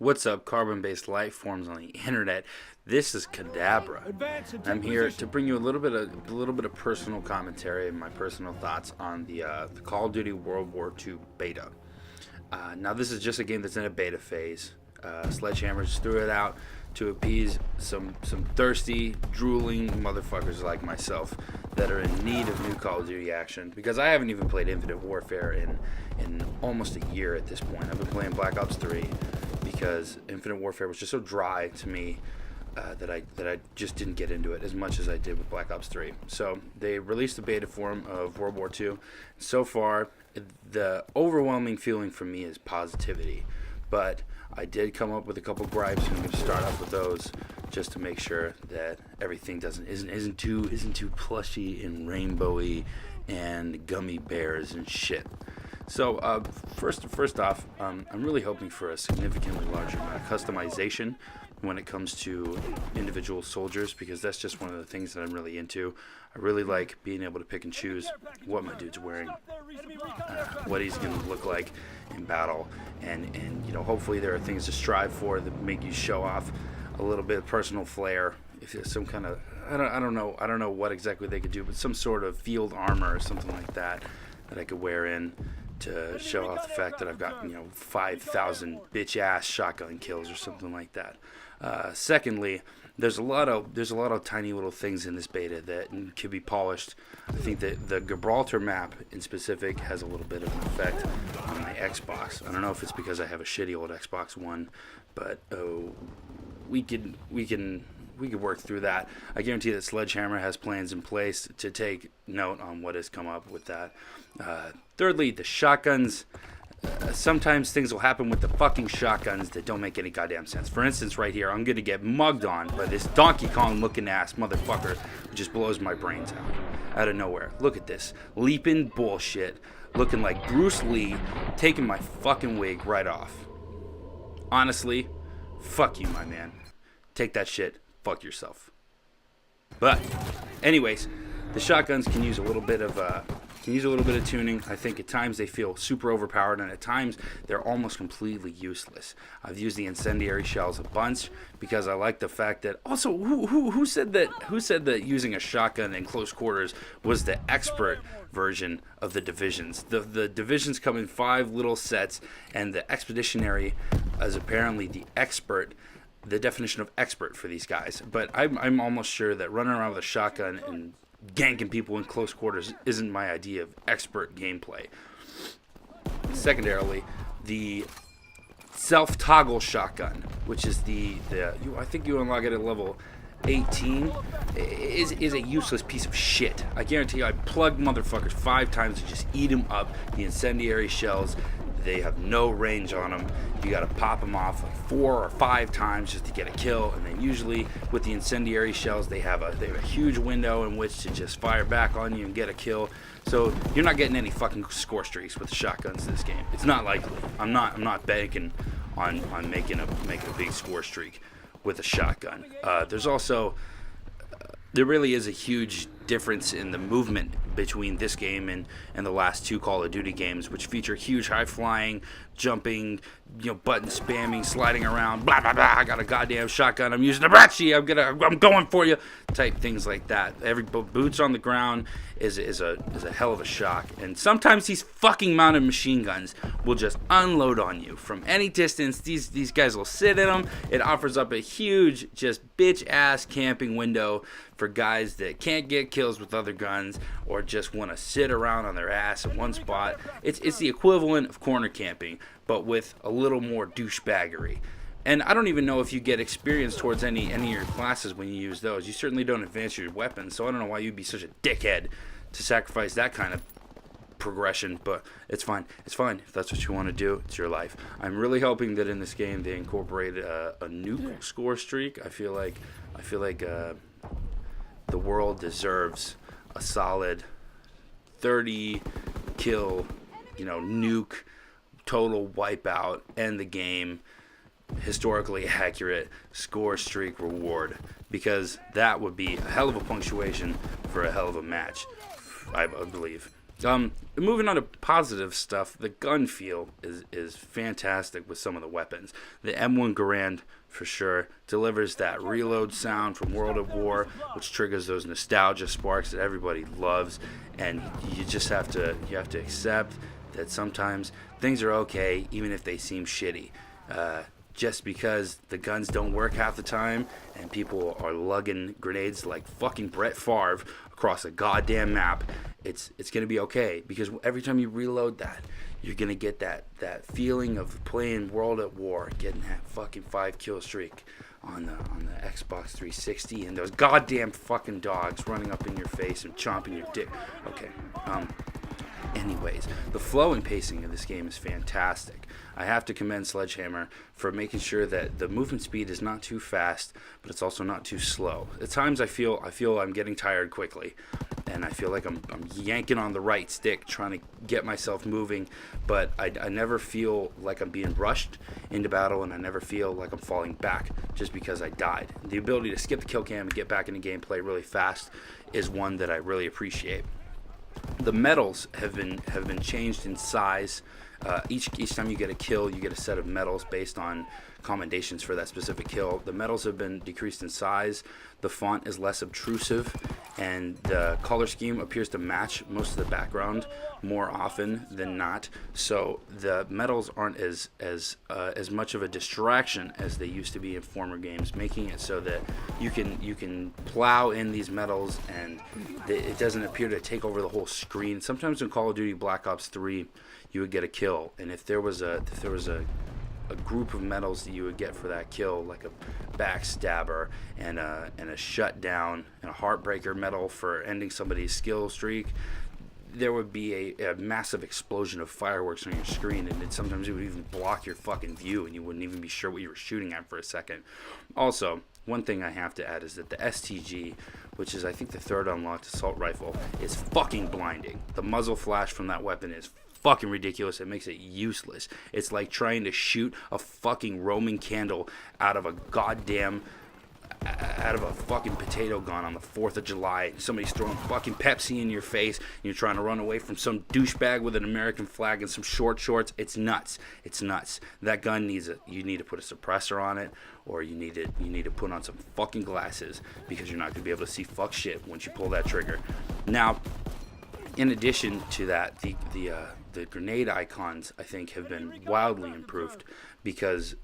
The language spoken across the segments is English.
What's up, carbon-based life forms on the internet? This is Cadabra. I'm here to bring you a little bit of personal commentary and my personal thoughts on the Call of Duty World War II beta. Now, this is just a game that's in a beta phase. Sledgehammer just threw it out to appease some thirsty, drooling motherfuckers like myself that are in need of new Call of Duty action. Because I haven't even played Infinite Warfare in almost a year at this point. I've been playing Black Ops 3 because Infinite Warfare was just so dry to me that I just didn't get into it as much as I did with Black Ops 3. So they released the beta form of World War II. So far, the overwhelming feeling for me is positivity. But I did come up with a couple gripes, and I'm going to start off with those just to make sure that everything isn't too plushy and rainbowy and gummy bears and shit. So first off, I'm really hoping for a significantly larger amount of customization when it comes to individual soldiers, because that's just one of the things that I'm really into. I really like being able to pick and choose what my dude's wearing, what he's going to look like in battle, and you know, hopefully there are things to strive for that make you show off a little bit of personal flair. If there's some kind of I don't know what exactly they could do, but some sort of field armor or something like that I could wear in to show off the fact that I've got, 5,000 bitch ass shotgun kills or something like that. Secondly, there's a lot of tiny little things in this beta that could be polished. I think that the Gibraltar map in specific has a little bit of an effect on my Xbox. I don't know if it's because I have a shitty old Xbox One, but we could work through that. I guarantee that Sledgehammer has plans in place to take note on what has come up with that. Thirdly, the shotguns. Sometimes things will happen with the fucking shotguns that don't make any goddamn sense. For instance, right here, I'm going to get mugged on by this Donkey Kong looking ass motherfucker who just blows my brains out of nowhere. Look at this. Leaping bullshit. Looking like Bruce Lee taking my fucking wig right off. Honestly, fuck you, my man. Take that shit. Fuck yourself. But, anyways, the shotguns can use a little bit of tuning. I think at times they feel super overpowered, and at times they're almost completely useless. I've used the incendiary shells a bunch because I like the fact that. Also, who said that using a shotgun in close quarters was the expert version of the divisions? The divisions come in 5 little sets, and the expeditionary is apparently the expert. The definition of expert for these guys. But I'm almost sure that running around with a shotgun and ganking people in close quarters isn't my idea of expert gameplay. Secondarily, the self-toggle shotgun, which is I think you unlock it at level 18, is a useless piece of shit. I guarantee you I plugged motherfuckers 5 times to just eat them up. The incendiary shells, they have no range on them. You gotta pop them off like 4 or 5 times just to get a kill, and then usually with the incendiary shells they have a huge window in which to just fire back on you and get a kill. So you're not getting any fucking score streaks with the shotguns in this game. It's not likely. I'm not banking on making a big score streak with a shotgun. There's also there really is a huge difference in the movement between this game and the last 2 Call of Duty games, which feature huge high flying, jumping, button spamming, sliding around, blah blah blah. I got a goddamn shotgun. I'm using a Brachi. I'm going for you. Type things like that. Every boots on the ground is a hell of a shock. And sometimes these fucking mounted machine guns will just unload on you from any distance. These guys will sit in them. It offers up a huge just bitch ass camping window for guys that can't get kills with other guns or just want to sit around on their ass in one spot. It's the equivalent of corner camping, but with a little more douchebaggery. And I don't even know if you get experience towards any of your classes when you use those. You certainly don't advance your weapons, so I don't know why you'd be such a dickhead to sacrifice that kind of progression, but it's fine. It's fine. If that's what you want to do, it's your life. I'm really hoping that in this game they incorporate a nuke score streak. I feel like the world deserves a solid 30 kill, nuke, total wipeout, end the game, historically accurate score streak reward, because that would be a hell of a punctuation for a hell of a match, I believe. Moving on to positive stuff, the gun feel is fantastic with some of the weapons. The M1 Garand, for sure, delivers that reload sound from World of War, which triggers those nostalgia sparks that everybody loves, and you just have to accept that sometimes things are okay even if they seem shitty. Just because the guns don't work half the time and people are lugging grenades like fucking Brett Favre across a goddamn map, it's going to be okay, because every time you reload that, you're going to get that feeling of playing World at War, getting that fucking 5-kill streak on the Xbox 360, and those goddamn fucking dogs running up in your face and chomping your dick. Okay. Anyways, the flow and pacing of this game is fantastic. I have to commend Sledgehammer for making sure that the movement speed is not too fast, but it's also not too slow. At times I feel I'm getting tired quickly, and I feel like I'm yanking on the right stick trying to get myself moving, but I never feel like I'm being rushed into battle, and I never feel like I'm falling back just because I died. The ability to skip the kill cam and get back into gameplay really fast is one that I really appreciate. The medals have been changed in size. Each time you get a kill, you get a set of medals based on commendations for that specific kill. The medals have been decreased in size. The font is less obtrusive, and the color scheme appears to match most of the background more often than not. So the medals aren't as much of a distraction as they used to be in former games, making it so that you can plow in these medals and it doesn't appear to take over the whole screen. Sometimes in Call of Duty Black Ops 3, you would get a kill, and if there was a group of medals that you would get for that kill, like a backstabber and a shutdown and a heartbreaker medal for ending somebody's skill streak, there would be a massive explosion of fireworks on your screen, and sometimes it would even block your fucking view, and you wouldn't even be sure what you were shooting at for a second. Also, one thing I have to add is that the STG, which is I think the third unlocked assault rifle, is fucking blinding. The muzzle flash from that weapon is fucking ridiculous. It makes it useless. It's like trying to shoot a fucking Roman candle out of a fucking potato gun on the 4th of July. Somebody's throwing fucking Pepsi in your face, and you're trying to run away from some douchebag with an American flag and some short shorts. It's nuts. It's nuts. That gun you need to put a suppressor on it, or you need to put on some fucking glasses, because you're not going to be able to see fuck shit once you pull that trigger. Now, in addition to that, the grenade icons, I think, have been wildly improved, because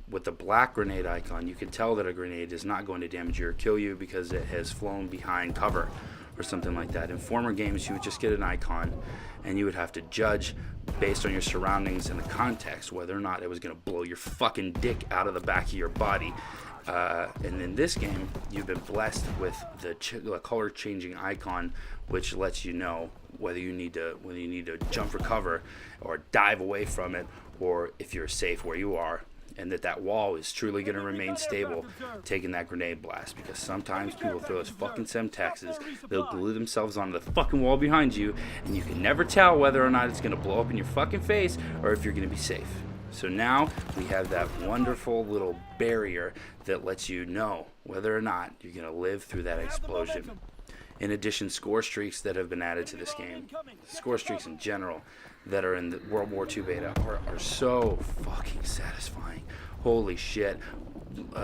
with the black grenade icon, you can tell that a grenade is not going to damage you or kill you because it has flown behind cover or something like that. In former games, you would just get an icon, and you would have to judge based on your surroundings and the context whether or not it was going to blow your fucking dick out of the back of your body. And in this game, you've been blessed with the color changing icon, which lets you know whether you need to jump for cover or dive away from it, or if you're safe where you are, and that wall is truly going to remain stable taking that grenade blast. Because sometimes people throw those fucking Semtexes, they'll glue themselves onto the fucking wall behind you, and you can never tell whether or not it's going to blow up in your fucking face or if you're going to be safe. So now we have that wonderful little barrier that lets you know whether or not you're going to live through that explosion. In addition, score streaks that have been added to this game, score streaks in general that are in the World War II beta, are so fucking satisfying. Holy shit.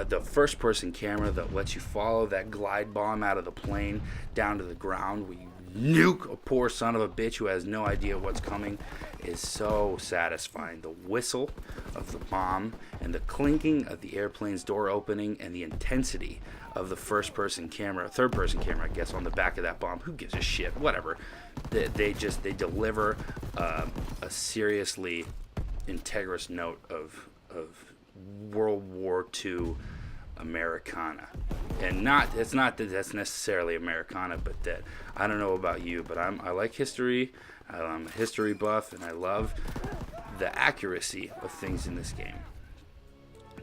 The first person camera that lets you follow that glide bomb out of the plane down to the ground where you nuke a poor son of a bitch who has no idea what's coming is so satisfying. The whistle of the bomb and the clinking of the airplane's door opening and the intensity of the third person camera, I guess, on the back of that bomb. Who gives a shit? Whatever. They deliver a seriously integrous note of World War II Americana. And it's not that that's necessarily Americana, but that, I don't know about you, but I like history. I'm a history buff, and I love the accuracy of things in this game.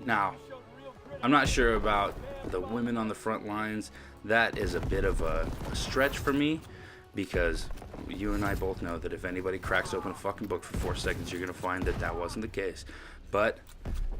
Now, I'm not sure about the women on the front lines. That is a bit of a stretch for me, because you and I both know that if anybody cracks open a fucking book for 4 seconds, you're going to find that wasn't the case. But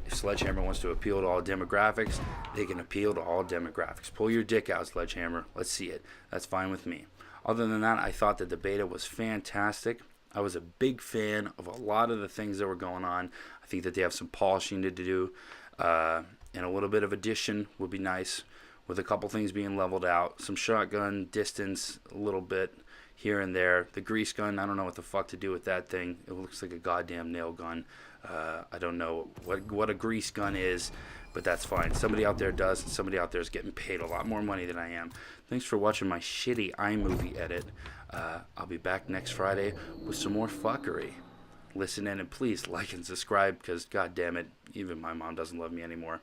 if Sledgehammer wants to appeal to all demographics, they can appeal to all demographics. Pull your dick out, Sledgehammer. Let's see it. That's fine with me. Other than that, I thought that the beta was fantastic. I was a big fan of a lot of the things that were going on. I think that they have some polishing to do, and a little bit of addition would be nice, with a couple things being leveled out. Some shotgun distance, a little bit here and there. The grease gun, I don't know what the fuck to do with that thing. It looks like a goddamn nail gun. I don't know what a grease gun is, but that's fine. Somebody out there does, and somebody out there is getting paid a lot more money than I am. Thanks for watching my shitty iMovie edit. I'll be back next Friday with some more fuckery. Listen in and please like and subscribe, because god damn it, even my mom doesn't love me anymore.